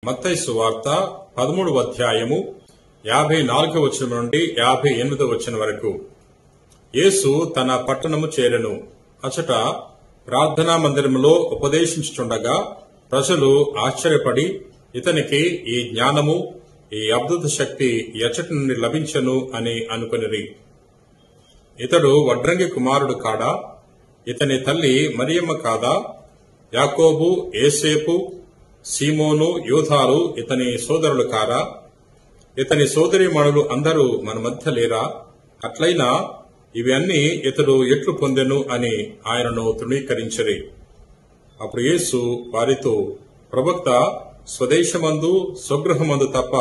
మత్తయి సువార్త 13వ అధ్యాయము 54వ వచనం నుండి 58వ వచనం వరకు. యేసు తన పట్టణము చేరెను. అచట ప్రార్థనా మందిరములో ఉపదేశించుచుండగా ప్రజలు ఆశ్చర్యపడి, ఇతనికి ఈ జ్ఞానము, ఈ అద్భుత శక్తి ఎచ్చటి నుండి లభించెను అని అనుకొనిరి. ఇతడు వడ్రంగి కుమారుడు కాడా? ఇతని తల్లి మరియమ్మ కాదా? యాకోబు, యేసేపు, సీమోను, యూదాలు ఇతని సోదరులు కారా? ఇతని సోదరీమణులు అందరూ మన మధ్య లేరా? అట్లయినా ఇవి అన్ని ఇతడు ఎట్లు పొందెను అని ఆయనను తృణీకరించిరి. అప్పుడు యేసు వారితో, ప్రవక్త స్వదేశమందు స్వగృహమందు తప్ప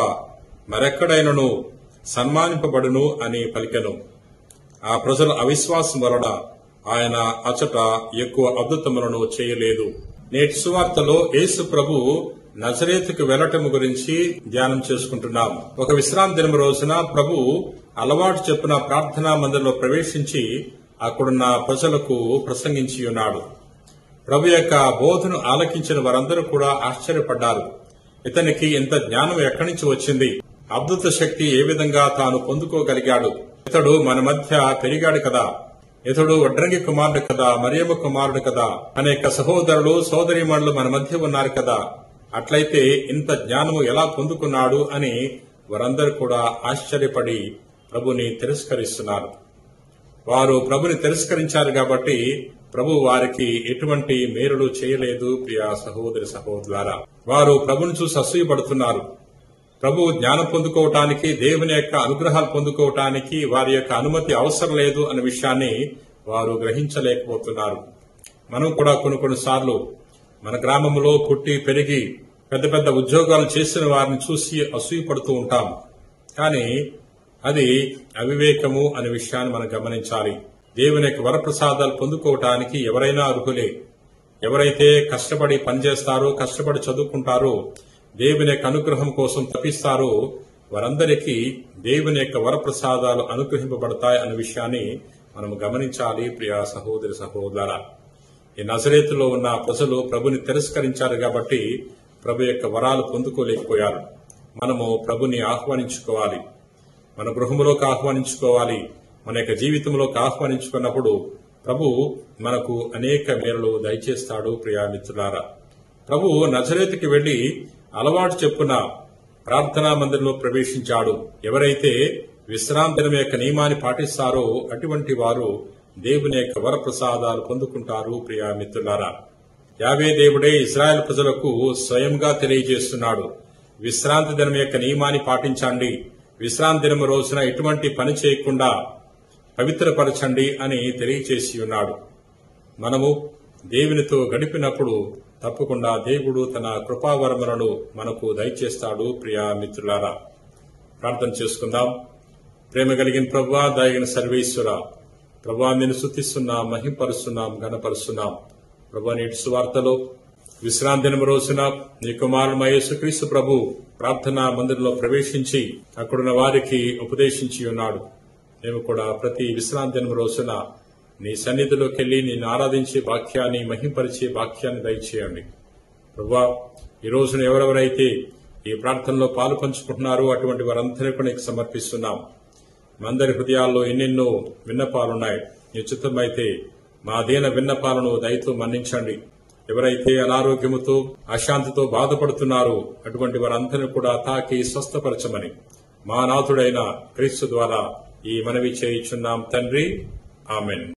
మరెక్కడైనను సన్మానింపబడును అని పలికెను. ఆ ప్రజల అవిశ్వాసం వలన ఆయన అచట ఎక్కువ అద్భుతములను చేయలేదు. నేటి సువార్తలో యేసు ప్రభు నజరేతుకు వెళ్లటము గురించి ధ్యానం చేసుకుంటున్నాం. ఒక విశ్రాంతి దినం రోజున ప్రభు అలవాటు చొప్పున ప్రార్థనా మందిరంలో ప్రవేశించి అక్కడున్న ప్రజలకు ప్రసంగించి ఉన్నాడు. ప్రభు యొక్క బోధను ఆలకించిన వారందరూ కూడా ఆశ్చర్యపడ్డారు. ఇతనికి ఇంత జ్ఞానం ఎక్కడి నుంచి వచ్చింది? అద్భుత శక్తి ఏ విధంగా తాను పొందుకోగలిగాడు? ఇతడు మన మధ్య పెరిగాడు కదా, ఇతడు వడ్రంగి కుమారుడు కదా, మరియమ్మ కుమారుడు కదా, అనేక సహోదరులు సోదరీమణులు మన మధ్య ఉన్నారు కదా, అట్లయితే ఇంత జ్ఞానము ఎలా పొందుకున్నాడు అని వారందరూ కూడా ఆశ్చర్యపడి ప్రభుని తిరస్కరిస్తున్నారు. వారు ప్రభుని తిరస్కరించారు కాబట్టి ప్రభు వారికి ఎటువంటి మేలులు చేయలేదు. ప్రియ సహోదరి సహోదరులారా, వారు ప్రభుని చూసి అసూయపడుతున్నారు. ప్రభు జ్ఞానం పొందుకోవటానికి, దేవుని యొక్క అనుగ్రహాలు పొందుకోవటానికి వారి యొక్క అనుమతి అవసరం లేదు అనే విషయాన్ని వారు గ్రహించలేకపోతున్నారు. మనం కూడా కొన్నిసార్లు మన గ్రామంలో పుట్టి పెరిగి పెద్ద పెద్ద ఉద్యోగాలు చేసిన వారిని చూసి అసూయపడుతూ ఉంటాం. కానీ అది అవివేకము అనే విషయాన్ని మనం గమనించాలి. దేవుని యొక్క వరప్రసాదాలు పొందుకోవటానికి ఎవరైనా అర్హులే. ఎవరైతే కష్టపడి పనిచేస్తారో, కష్టపడి చదువుకుంటారో, దేవుని యొక్క అనుగ్రహం కోసం తప్పిస్తారో వారందరికీ దేవుని యొక్క వరప్రసాదాలు అనుగ్రహింపబడతాయి అనే విషయాన్ని మనం గమనించాలి. ప్రియ సహోదరి సహోదరులారా, ఈ నజరేతులో ఉన్న ప్రజలు ప్రభుని తిరస్కరించారు కాబట్టి ప్రభు యొక్క వరాలు పొందుకోలేకపోయారు. మనము ప్రభుని ఆహ్వానించుకోవాలి, మన గృహంలోకి ఆహ్వానించుకోవాలి, మన యొక్క జీవితంలోకి ఆహ్వానించుకున్నప్పుడు ప్రభు మనకు అనేక మేలులు దయచేస్తాడు. ప్రియా మిత్రులారా, ప్రభు నజరేతుకి వెళ్లి అలవాటు చెప్పున ప్రార్థనా మందిరంలో ప్రవేశించాడు. ఎవరైతే విశ్రాంతి దినం యొక్క నియమాన్ని పాటిస్తారో అటువంటి వారు దేవుని యొక్క వరప్రసాదాలు పొందుకుంటారు. ప్రియా మిత్రులారా, యావే దేవుడే ఇశ్రాయేలు ప్రజలకు స్వయంగా తెలియజేస్తున్నాడు. విశ్రాంతి దినం యొక్క నియమాన్ని పాటించండి, విశ్రాంతి దినం రోజున ఎటువంటి పని చేయకుండా పవిత్రపరచండి అని తెలియజేసి ఉన్నాడు. మనము దేవునితో గడిపినప్పుడు తప్పకుండా దేవుడు తన కృపావరములను మనకు దయచేస్తాడు. ప్రియా మిత్రులారా, ప్రార్థన చేసుకుందాం. ప్రేమ కలిగిన ప్రభువా, దయగిన సర్వేశ్వర ప్రభువా, నేను స్తుతిస్తున్నాం, మహింపరుస్తున్నాం, ఘనపరుస్తున్నాం. ప్రభువా, నేటి సువార్తలో విశ్రాంతి దినం రోజున నీ కుమారుడు యేసుక్రీస్తు ప్రభు ప్రార్థనా మందిరంలో ప్రవేశించి అక్కడున్న వారికి ఉపదేశించి ఉన్నాడు. మేము కూడా ప్రతి విశ్రాంతి దినం రోజున నీ సన్నిధిలోకి వెళ్లి నిన్ను ఆరాధించే వాక్యాన్ని, మహింపరిచే వాక్యాన్ని దయచేయండి. ప్రభువా, ఈ రోజున ఎవరెవరైతే ఈ ప్రార్థనలో పాలు పంచుకుంటున్నారో అటువంటి వారందరికీ నీకు సమర్పిస్తున్నాం. మా అందరి హృదయాల్లో ఎన్నెన్నో విన్నపాలున్నాయి. నీ చిత్తమైతే మా దీన విన్నపాలను దయతో మన్నించండి. ఎవరైతే అనారోగ్యముతో, అశాంతితో బాధపడుతున్నారో అటువంటి వారందరినీ కూడా తాకి స్వస్థపరచమని మా నాథుడైన క్రీస్తు ద్వారా ఈ మనవి చేయుచున్నాం తండ్రి. ఆమెన్.